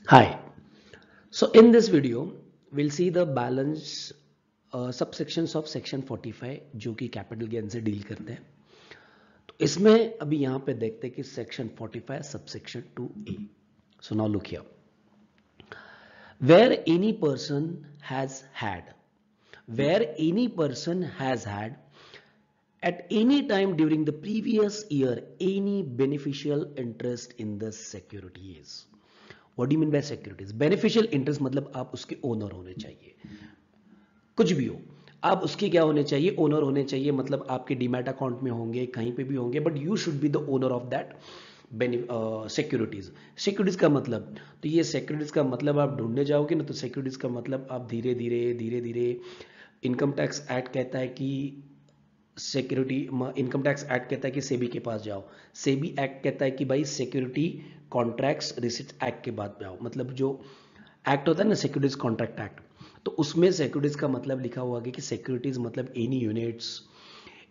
Hi. So in this video, we'll see the balance subsections of section 45 जो कि capital gain से deal करते हैं. तो इसमें अभी यहाँ पे देखते हैं कि section 45 subsection 2A. So now look here. Where any person has had, where any person has had at any time during the previous year any beneficial interest in the securities. What do you mean by securities? Beneficial interest मतलब आप उसके owner होने चाहिए. कुछ भी हो, आप उसके क्या होने चाहिए? ओनर होने चाहिए. मतलब आपके डीमैट अकाउंट में होंगे, कहीं पे भी होंगे, but you should be the owner of that securities. Securities का मतलब, तो ये सिक्योरिटीज का मतलब आप ढूंढने जाओगे ना, तो सिक्योरिटीज का मतलब आप धीरे धीरे इनकम टैक्स एक्ट कहता है कि सिक्योरिटी, इनकम टैक्स एक्ट कहता है कि सेबी के पास जाओ. सेबी एक्ट कहता है कि भाई सिक्योरिटी कॉन्ट्रैक्ट्स रिसिट एक्ट के बाद में आओ. मतलब जो एक्ट होता है ना, सिक्योरिटीज कॉन्ट्रैक्ट एक्ट, तो उसमें सिक्योरिटीज का मतलब लिखा हुआ है कि सिक्योरिटीज मतलब any units,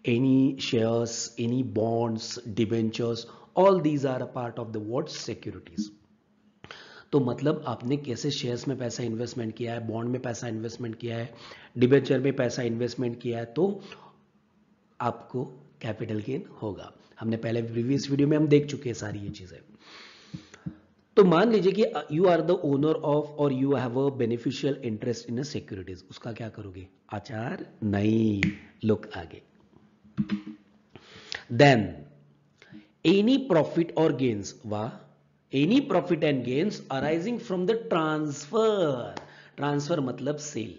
any shares, any bonds, debentures, all these are a part of the word securities. तो मतलब आपने कैसे शेयर्स में पैसा इन्वेस्टमेंट किया है, बॉन्ड में पैसा इन्वेस्टमेंट किया है, डिबेंचर में पैसा इन्वेस्टमेंट किया है, तो आपको कैपिटल गेन होगा. हमने पहले प्रीवियस वीडियो में हम देख चुके हैं सारी ये चीजें. तो मान लीजिए कि you are the owner of और you have a beneficial interest in securities. उसका क्या करोगे? आचार नहीं. लुक आगे. देन एनी प्रॉफिट और गेन्स, वाह, any profit and gains arising from the transfer. Transfer मतलब sale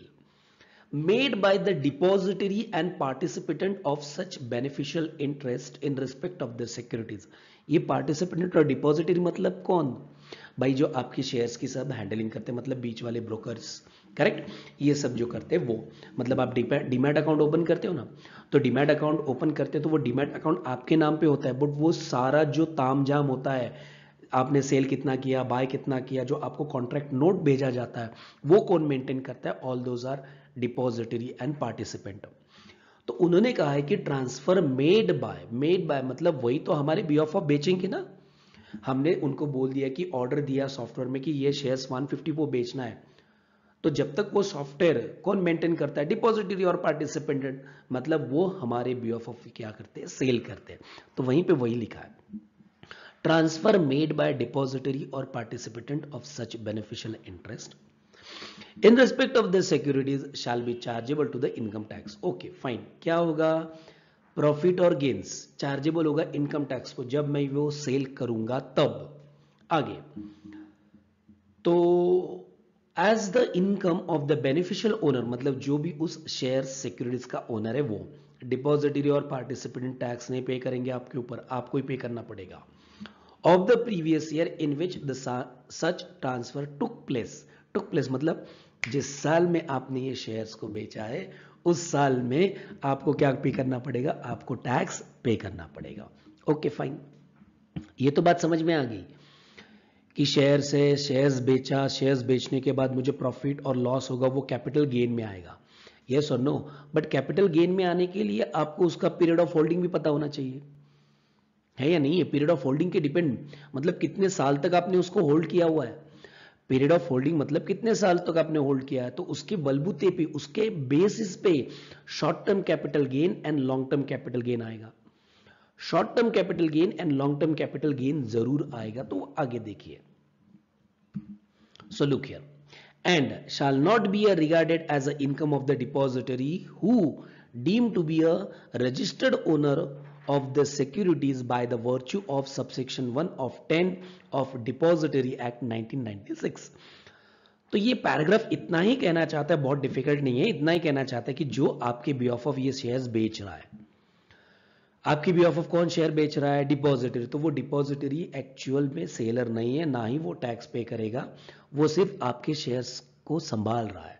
made by the depository and participant of such beneficial interest in respect of the securities. ये पार्टिसिपेंट और depository मतलब कौन? भाई जो आपके शेयर्स की सब हैंडलिंग करते हैं, मतलब बीच वाले ब्रोकर्स. करेक्ट. ये सब जो करते हैं वो, मतलब आप डीमैट अकाउंट ओपन करते हो ना, तो डीमैट अकाउंट ओपन करते हैं तो वो डीमैट अकाउंट आपके नाम पे होता है, बट वो सारा जो तामझाम होता है, आपने सेल कितना किया, बाय कितना किया, जो आपको कॉन्ट्रैक्ट नोट भेजा जाता है, वो कौन मेंटेन करता है? All those are depository and participant. तो उन्होंने कहा है कि ट्रांसफर मेड बाय मतलब वही तो हमारे बिहाफ ऑफ बेचेंगे ना. हमने उनको बोल दिया कि ऑर्डर दिया सॉफ्टवेयर में कि ये शेयर्स 150 को बेचना है, तो जब तक वो सॉफ्टवेयर कौन मेंटेन करता है? डिपॉजिटरी और पार्टिसिपेंट. मतलब वो हमारे बिहाफ ऑफ क्या करते हैं? सेल करते हैं. तो वहीं पे वही लिखा है, ट्रांसफर मेड बाय डिपॉजिटरी और participant of such beneficial interest in respect of the securities shall be chargeable to the income tax. Okay fine. क्या होगा? प्रॉफिट और गेन्स चार्जेबल होगा इनकम टैक्स को जब मैं वो सेल करूंगा तब. आगे, तो as the income of the beneficial owner, मतलब जो भी उस शेयर सिक्योरिटीज का ओनर है, वो डिपॉजिटरी और पार्टिसिपेंट टैक्स नहीं पे करेंगे आपके ऊपर, आपको ही पे करना पड़ेगा. Of the previous year in which the such transfer took place मतलब जिस साल में आपने ये शेयर्स को बेचा है, उस साल में आपको क्या पे करना पड़ेगा? आपको टैक्स पे करना पड़ेगा. Okay fine. ये तो बात समझ में आ गई कि शेयर्स बेचा, शेयर्स बेचने के बाद मुझे प्रॉफिट और लॉस होगा, वो कैपिटल गेन में आएगा. यस और नो? बट कैपिटल गेन में आने के लिए आपको उसका पीरियड ऑफ होल्डिंग भी पता होना चाहिए, है या नहीं? है पीरियड ऑफ होल्डिंग के डिपेंड, मतलब कितने साल तक आपने उसको होल्ड किया हुआ है. पीरियड ऑफ होल्डिंग मतलब कितने साल तक आपने होल्ड किया है, तो उसके बलबूते पे, उसके बेसिस पे short term capital gain and long term capital gain आएगा. Short term capital gain and long term capital gain जरूर आएगा. तो आगे देखिए. So look here. And shall not be regarded as an income of the depository who deemed to be a registered owner of the securities by the virtue of subsection 1 of 10 of Depository Act 1996. तो ये paragraph इतना ही कहना चाहता है, बहुत difficult नहीं है, इतना ही कहना चाहता है कि जो आपके बिहाफ ऑफ ये शेयर्स बेच रहा है, आपकी बिहाफ ऑफ कौन शेयर बेच रहा है? डिपॉजिटरी. तो वो डिपॉजिटरी एक्चुअल में सेलर नहीं है, ना ही वो टैक्स पे करेगा, वो सिर्फ आपके शेयर्स को संभाल रहा है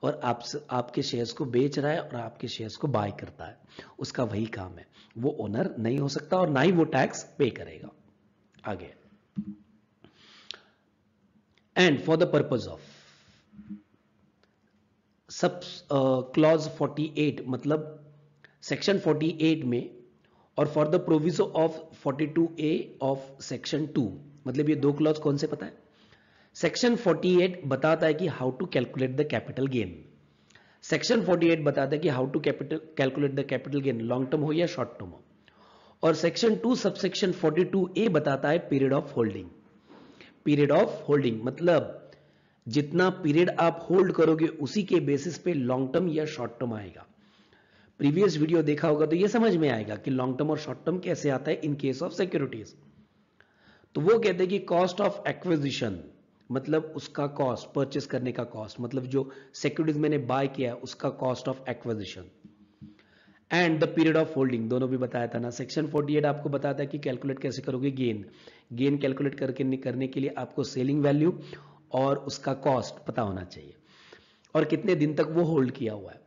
और आपके शेयर्स को बेच रहा है और आपके शेयर्स को बाय करता है. उसका वही काम है, वो ओनर नहीं हो सकता और ना ही वो टैक्स पे करेगा. आगे, and for the purpose of sub clause 48 मतलब सेक्शन 48 में, और for the proviso of 42A of section 2. मतलब ये दो क्लॉज कौन से पता है? सेक्शन 48 बताता है कि how to calculate the capital gain. Section 48 बताता है कि how to calculate the capital gain, long term हो या शॉर्ट टर्म हो। और सेक्शन 2 सबसेक्शन 42A बताता है period of holding. Period of holding मतलब जितना पीरियड आप होल्ड करोगे उसी के बेसिस पे लॉन्ग टर्म या शॉर्ट टर्म आएगा। प्रीवियस वीडियो देखा होगा तो ये समझ में आएगा कि लॉन्ग टर्म और शॉर्ट टर्म कैसे आता है इन केस ऑफ सिक्योरिटीज। तो वो कहते हैं कि कॉस्ट ऑफ एक्विजिशन मतलब उसका कॉस्ट, परचेस करने का कॉस्ट, मतलब जो सिक्योरिटीज मैंने बाय किया है उसका cost of acquisition, and the period of holding, दोनों भी बताया था ना। सेक्शन 48 आपको बताता है कि कैलकुलेट कैसे करोगे गेन। गेन कैलकुलेट करने के लिए आपको सेलिंग वैल्यू और उसका कॉस्ट पता होना चाहिए और कितने दिन तक वो होल्ड किया हुआ है।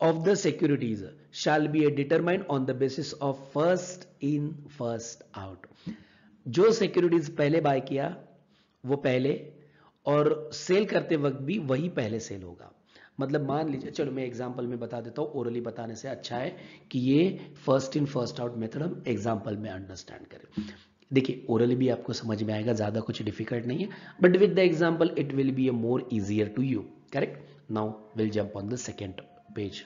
Of the securities shall be determined on the basis of first in first out. जो सिक्योरिटीज पहले बाय किया वो पहले, और सेल करते वक्त भी वही पहले सेल होगा। मतलब मान लीजिए, चलो मैं एग्जांपल में बता देता हूं, ओरली बताने से अच्छा है कि ये first in first out method हम एग्जांपल में अंडरस्टैंड करें। देखिए ओरली भी आपको समझ में आएगा, ज्यादा कुछ डिफिकल्ट नहीं है, but with the example it will be a more easier to you. Correct. Now will jump on the second page.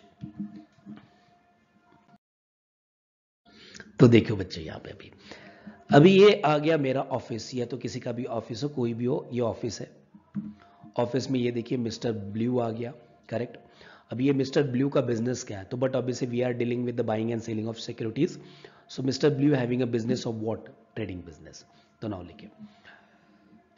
तो देखो बच्चे यहाँ पे अभी ये आ गया मेरा ऑफिस, या तो किसी का भी ऑफिस हो, कोई भी हो, ये ऑफिस है। ऑफिस में ये देखिए मिस्टर ब्लू आ गया। करेक्ट। अब ये मिस्टर ब्लू का बिजनेस क्या है, तो but obviously we are dealing with the buying and selling of securities. So mister Blue having a business of what, trading business. तो नाउ लिखिए,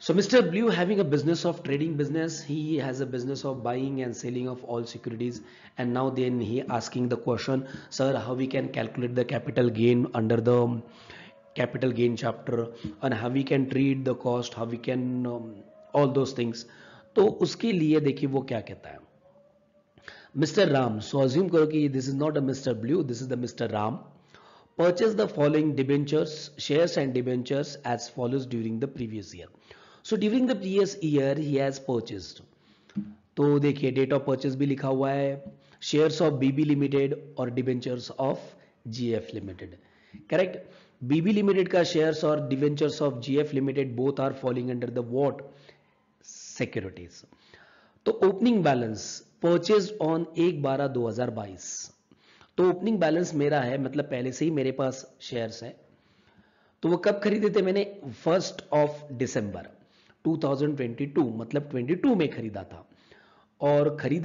so Mr. Blue having a business of trading business, he has a business of buying and selling of all securities, and now then he asking the question, sir, how we can calculate the capital gain under the capital gain chapter, and how we can treat the cost, how we can all those things। तो उसके लिए देखिए वो क्या कहता है, mister Ram, सो assume करो कि this is not a mister blue, this is the mister Ram, purchase the following debentures, shares and debentures as follows during the previous year। So during the previous year he has purchased, तो देखिए date of purchase भी लिखा हुआ है, shares of BB limited और debentures of GF limited. Correct. BB limited का shares और debentures of GF limited both are falling under the what, securities. तो ओपनिंग बैलेंस परचेज ऑन 1/12/2022, तो ओपनिंग बैलेंस मेरा है, मतलब पहले से ही मेरे पास शेयर्स है। तो वो कब खरीदे थे मैंने, 1 दिसंबर 2022, मतलब 22 में खरीदा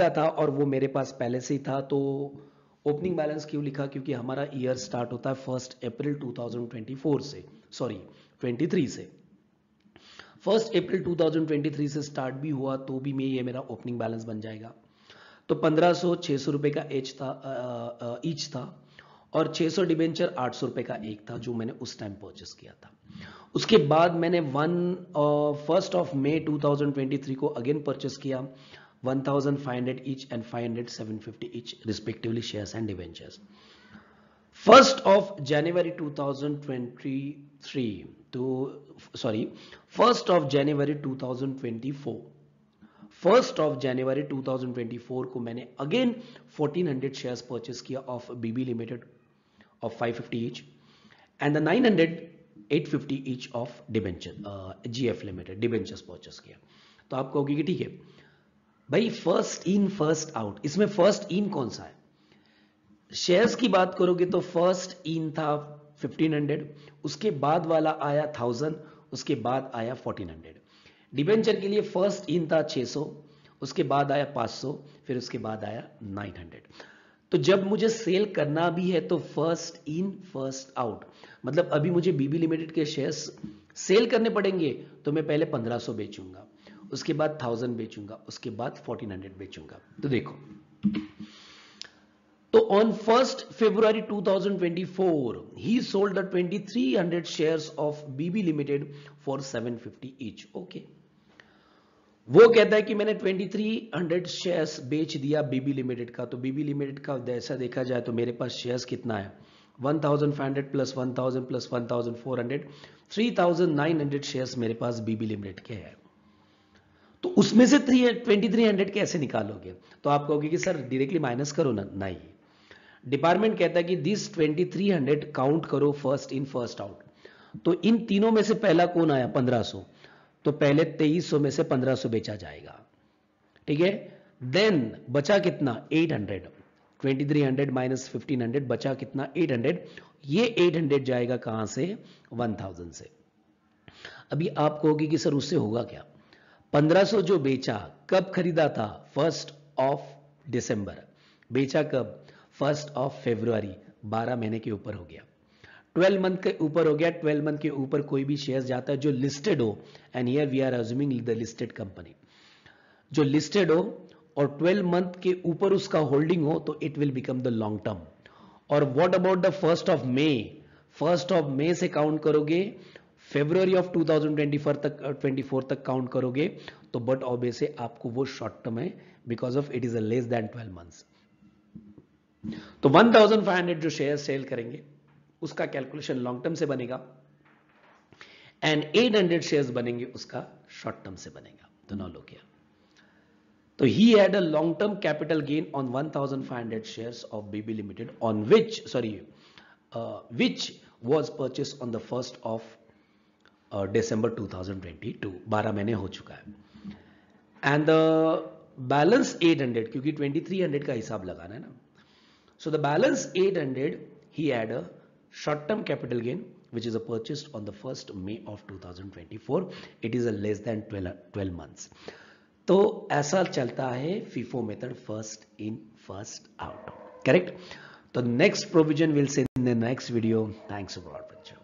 था, और वो मेरे पास पहले से ही था। तो ओपनिंग बैलेंस क्यों लिखा, क्योंकि हमारा ईयर स्टार्ट होता है 1 अप्रैल 2024 से, सॉरी 23 से। 1 अप्रैल 2023 से स्टार्ट भी हुआ तो भी ये मेरा ओपनिंग बैलेंस बन जाएगा। तो 1500-600 रुपए का ईच था, और 600 डिबेंचर 800 रुपए का एक था, जो मैंने उस टाइम परचेस किया था। उसके बाद मैंने 1 मई 2023 को अगेन परचेस किया, 1500 each and 500 750 each respectively shares and debentures. 1 जनवरी 2023 तो सॉरी 1 जनवरी 2024, 1 जनवरी 2024 को मैंने अगेन 1400 शेयर्स परचेस किया of BB limited of 550 each, and the 900 850 each of debenture GF limited debentures purchase किया। तो आप कहोगे कि ठीक है भाई फर्स्ट इन फर्स्ट आउट, इसमें फर्स्ट इन कौन सा है? शेयर्स की बात करोगे तो फर्स्ट इन था 1500, उसके बाद वाला आया 1000, उसके बाद आया 1400। डिबेंचर के लिए फर्स्ट इन था 600, उसके बाद आया 500, फिर उसके बाद आया 900। तो जब मुझे सेल करना भी है तो फर्स्ट इन फर्स्ट आउट, मतलब अभी मुझे बीबी लिमिटेड के शेयर्स सेल करने पड़ेंगे तो मैं पहले 1500 बेचूंगा, उसके बाद 1000 बेचूंगा, उसके बाद 1400 बेचूंगा। तो देखो, तो on 1st February 2024 he sold the 2300 shares of BB Limited for 750 each। Okay, वो कहता है कि मैंने 2300 शेयर्स बेच दिया बीबी लिमिटेड का। तो बीबी लिमिटेड का ऐसा देखा जाए तो मेरे पास शेयर्स कितना है, 1500 प्लस 1000 प्लस 1400, 3900 शेयर्स मेरे पास बीबी लिमिटेड के हैं। तो उसमें से 2300 कैसे निकालोगे? तो आप कहोगे कि सर डायरेक्टली माइनस करो ना। नहीं, डिपार्टमेंट कहता है कि दिस 2300 काउंट करो फर्स्ट इन फर्स्ट आउट। तो इन तीनों में से पहला कौन आया, 1500, तो पहले 2300 में से 1500 बेचा जाएगा, ठीक है। देन बचा कितना 800, 2300 माइनस 1500 बचा कितना 800, ये 800 जाएगा कहां से 1000 से। अभी आप कहोगे कि सर उससे होगा क्या, 1500 जो बेचा कब खरीदा था 1 दिसंबर, बेचा कब 1 फरवरी, 12 महीने के ऊपर हो गया, 12 मंथ के ऊपर हो गया। 12 मंथ के ऊपर कोई भी शेयर जाता है जो लिस्टेड हो, and here we are assuming the listed company, जो लिस्टेड हो और 12 मंथ के ऊपर उसका होल्डिंग हो तो it will become the long term. और व्हाट अबाउट द 1 मई से काउंट करोगे, फरवरी ऑफ 2024 तक काउंट करोगे तो बट ऑब्वियसली आपको वो शॉर्ट टर्म है, because of it is a less than 12 months. तो 1500 जो शेयर सेल करेंगे उसका कैलकुलेशन लॉन्ग टर्म से बनेगा, एंड 800 शेयर्स बनेंगे उसका शॉर्ट टर्म से बनेगा। तो नाउ लुक हियर, तो he had a long term capital gain on 1500 shares of BB Limited on which was purchased on the 1st of December 2022, 12 महीने हो चुका है। एंड द बैलेंस 800, क्योंकि 2300 का हिसाब लगाना है ना, so the balance 800 he had a short term capital gain which is purchased on the 1st May of 2024, it is a less than 12 months। तो ऐसा चलता है FIFO method, first in first out, correct. तो next provision will see in the next video. Thanks for watching.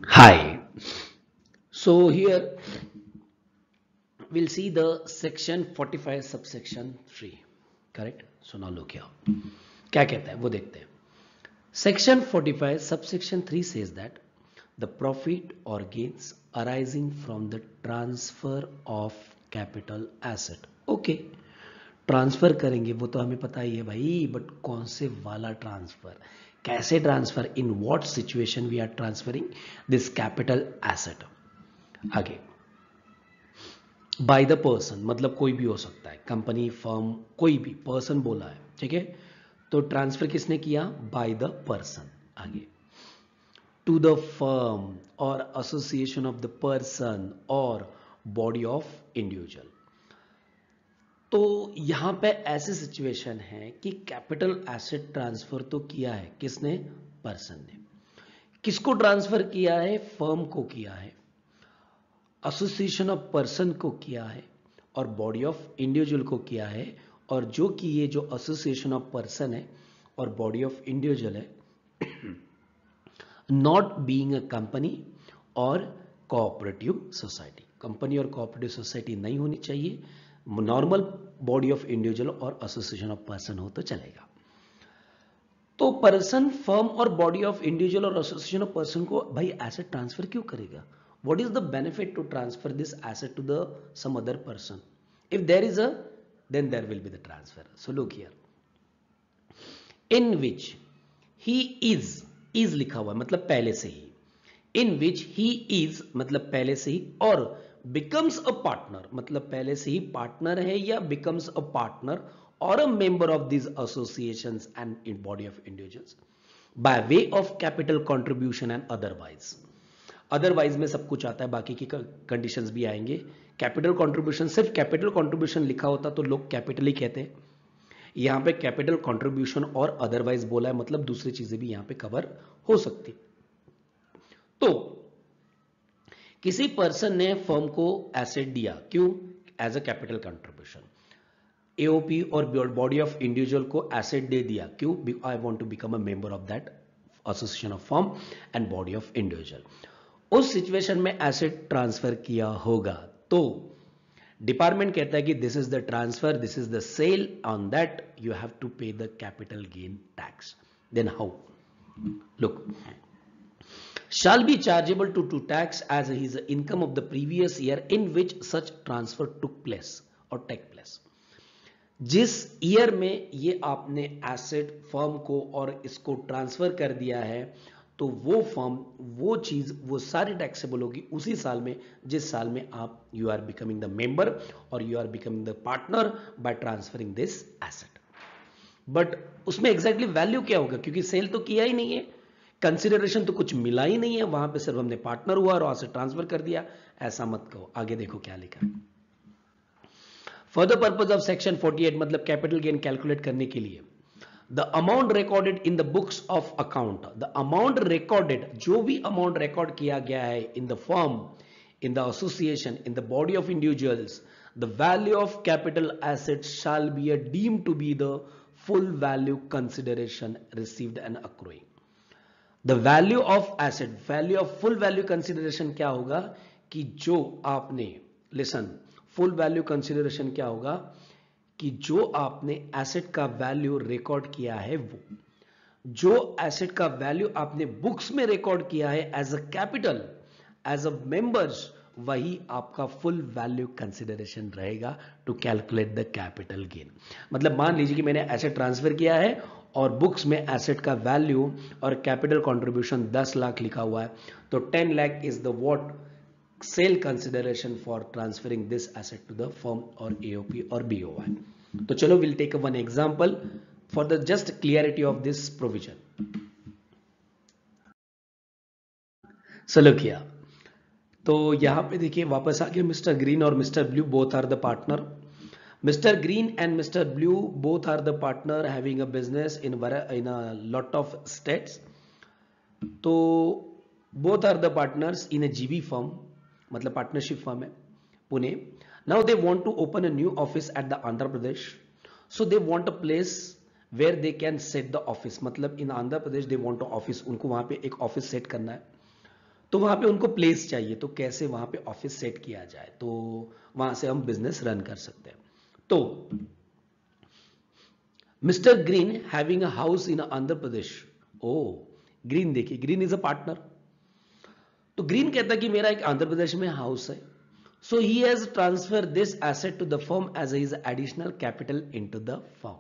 Hi, so here will see the section 45 subsection 3, correct. So now look here, क्या कहता है वो देखते हैं। Section 45 subsection 3 says that the profit or gains arising from the transfer of capital asset। Okay, transfer करेंगे वो तो हमें पता ही है भाई, बट कौन से वाला ट्रांसफर, कैसे transfer, in what situation we are transferring this capital asset. आगे, बाय द पर्सन, मतलब कोई भी हो सकता है, कंपनी, फर्म, कोई भी पर्सन बोला है, ठीक है। तो ट्रांसफर किसने किया, बाय द पर्सन। आगे, to the firm or association of the person or body of individual। तो यहां पे ऐसी सिचुएशन है कि कैपिटल एसेट ट्रांसफर तो किया है किसने, पर्सन ने। किसको ट्रांसफर किया है, फर्म को किया है, एसोसिएशन ऑफ पर्सन को किया है, और बॉडी ऑफ इंडिविजुअल को किया है। और जो कि ये जो एसोसिएशन ऑफ पर्सन है और बॉडी ऑफ इंडिविजुअल है, नॉट बीइंग अ कंपनी और कोऑपरेटिव सोसाइटी, कंपनी और कोऑपरेटिव सोसाइटी नहीं होनी चाहिए, नॉर्मल बॉडी ऑफ इंडिविजुअल और एसोसिएशन ऑफ पर्सन हो तो चलेगा। तो पर्सन, फर्म और बॉडी ऑफ इंडिविजुअल और एसोसिएशन ऑफ पर्सन को भाई एसेट ट्रांसफर क्यों करेगा, what is the benefit to transfer this asset to the some other person, if there is a then there will be the transfer. So look here, in which he is लिखा हुआ है मतलब पहले से ही, इन विच he is मतलब पहले से ही, और बिकम्स अ पार्टनर मतलब पहले से ही पार्टनर है या बिकम्स अ पार्टनर और अ member of this associations and in body of individuals by way of capital contribution and otherwise. Otherwise में सब कुछ आता है, बाकी की कंडीशंस भी आएंगे। कैपिटल कंट्रीब्यूशन, सिर्फ कैपिटल कंट्रीब्यूशन लिखा होता तो लोग कैपिटल ही कहते हैं, यहां पे कैपिटल कंट्रीब्यूशन और अदरवाइज बोला है, मतलब दूसरी चीजें भी यहां पे कवर हो सकती। तो किसी पर्सन ने फर्म को एसेट दिया, क्यों, as a capital contribution. AOP और बॉडी ऑफ इंडिविजुअल को एसेट दे दिया, क्यों, I want to become a member of that association of firm and body of individual. उस सिचुएशन में एसेट ट्रांसफर किया होगा तो डिपार्टमेंट कहता है कि this is the transfer, this is the sale, on that you have to pay the capital gain tax. Then how, look, shall be chargeable to tax as his income of the previous year in which such transfer took place or take place। जिस year में ये आपने asset firm को और इसको transfer कर दिया है, तो वो फर्म, वो चीज, वो सारी टैक्सेबल होगी उसी साल में जिस साल में आप you are becoming the member और you are becoming the partner by transferring this asset. But उसमें एग्जैक्टली वैल्यू क्या होगा, क्योंकि सेल तो किया ही नहीं है, कंसिडरेशन तो कुछ मिला ही नहीं है, वहां पे सिर्फ हमने पार्टनर हुआ और वहां से ट्रांसफर कर दिया, ऐसा मत कहो। आगे देखो क्या लिखा है। For the purpose of section 48 मतलब कैपिटल गेन कैलकुलेट करने के लिए the amount recorded in the books of account, the amount recorded, जो भी अमाउंट रिकॉर्ड किया गया है in the firm, in the association, in the body of individuals, the value of capital assets shall be deemed to be the full value consideration received and accruing. The value of asset, value of full value consideration क्या होगा कि जो आपने, listen, full value consideration क्या होगा कि जो आपने एसेट का वैल्यू रिकॉर्ड किया है, वो जो एसेट का वैल्यू आपने बुक्स में रिकॉर्ड किया है as a capital, as a members, वही आपका फुल वैल्यू कंसिडरेशन रहेगा to calculate the capital gain. मतलब मान लीजिए कि मैंने एसेट ट्रांसफर किया है और बुक्स में एसेट का वैल्यू और कैपिटल कंट्रीब्यूशन 10 लाख लिखा हुआ है, तो 10 lakh is the what sale consideration for transferring this asset to the firm और एओपी और बीओवाई। तो चलो will take one example for the just clarity of this provision. चलो किया, तो यहां पे देखिए वापस आ गया, मिस्टर ग्रीन और mister Blue both are the partner. Mister Green and mister Blue both are the partner having a business in a lot of states. तो both are the partners in a GB firm, मतलब partnership firm है Pune. Now they want to open a new office at the Andhra Pradesh, so they want a place where they can set the office, मतलब in Andhra Pradesh they want a office, उनको वहां पे एक office set करना है, तो वहां पे उनको प्लेस चाहिए, तो कैसे वहां पे ऑफिस सेट किया जाए, तो वहां से हम बिजनेस रन कर सकते हैं। तो mister Green having a house in Andhra Pradesh, oh Green देखिए, ग्रीन इज अ पार्टनर, तो ग्रीन कहता है कि मेरा एक आंध्र प्रदेश में हाउस है, so he has transfer this asset to the firm as his additional capital into the firm.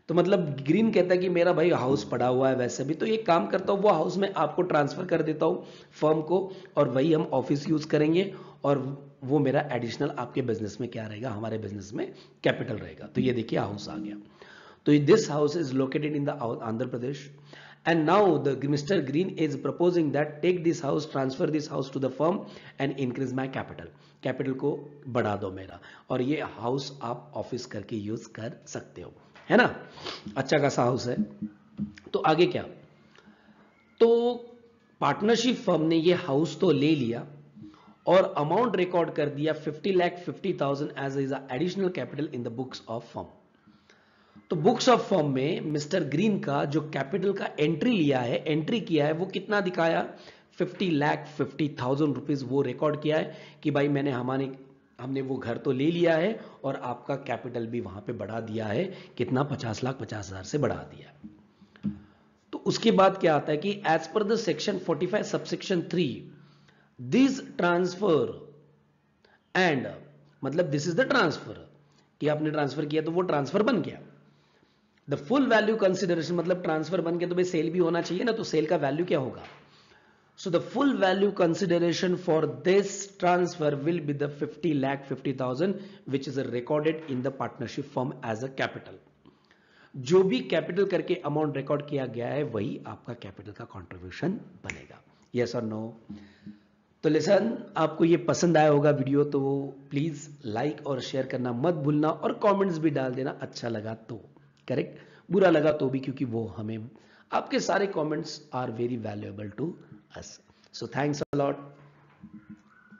तो मतलब ग्रीन कहता है कि मेरा भाई हाउस पड़ा हुआ है वैसे भी, तो ये काम करता हूं, वो हाउस में आपको ट्रांसफर कर देता हूं फर्म को, और वही हम ऑफिस यूज करेंगे, और वो मेरा एडिशनल आपके बिजनेस में क्या रहेगा, हमारे बिजनेस में कैपिटल रहेगा। तो ये देखिए हाउस आ गया। तो this house is located in the Andhra Pradesh, and now the Mr. Green is proposing that take this house, transfer this house to the firm and increase my capital, capital को बढ़ा दो मेरा, और ये हाउस आप office करके use कर सकते हो, है ना। अच्छा खासा हाउस है। तो आगे क्या, तो पार्टनरशिप फर्म ने ये हाउस तो ले लिया और अमाउंट रिकॉर्ड कर दिया 50,50,000 as is additional capital in the books of firm. तो बुक्स ऑफ फर्म में मिस्टर ग्रीन का जो कैपिटल का एंट्री लिया है, एंट्री किया है, वो कितना दिखाया, 50,50,000 रुपीज वो रिकॉर्ड किया है कि भाई हमने वो घर तो ले लिया है और आपका कैपिटल भी वहां पे बढ़ा दिया है, कितना, 50,50,000 से बढ़ा दिया। तो उसके बाद क्या आता है कि as per the section 45 subsection 3 this transfer and, मतलब दिस इज द ट्रांसफर, कि आपने ट्रांसफर किया तो वो ट्रांसफर बन गया। द फुल वैल्यू कंसिडरेशन, मतलब ट्रांसफर बन गया तो भाई सेल भी होना चाहिए ना, तो सेल का वैल्यू क्या होगा, so the full value consideration for this transfer will be the 50,50,000 which is recorded in the partnership firm as a capital. जो भी कैपिटल करके अमाउंट रिकॉर्ड किया गया है वही आपका कैपिटल का कंट्रीब्यूशन बनेगा। यस और नो। तो लिसन, आपको ये पसंद आया होगा वीडियो, तो प्लीज लाइक और शेयर करना मत भूलना, और कमेंट्स भी डाल देना अच्छा लगा तो, करेक्ट, बुरा लगा तो भी, क्योंकि वो हमें, आपके सारे comments are very valuable to us. So thanks a lot.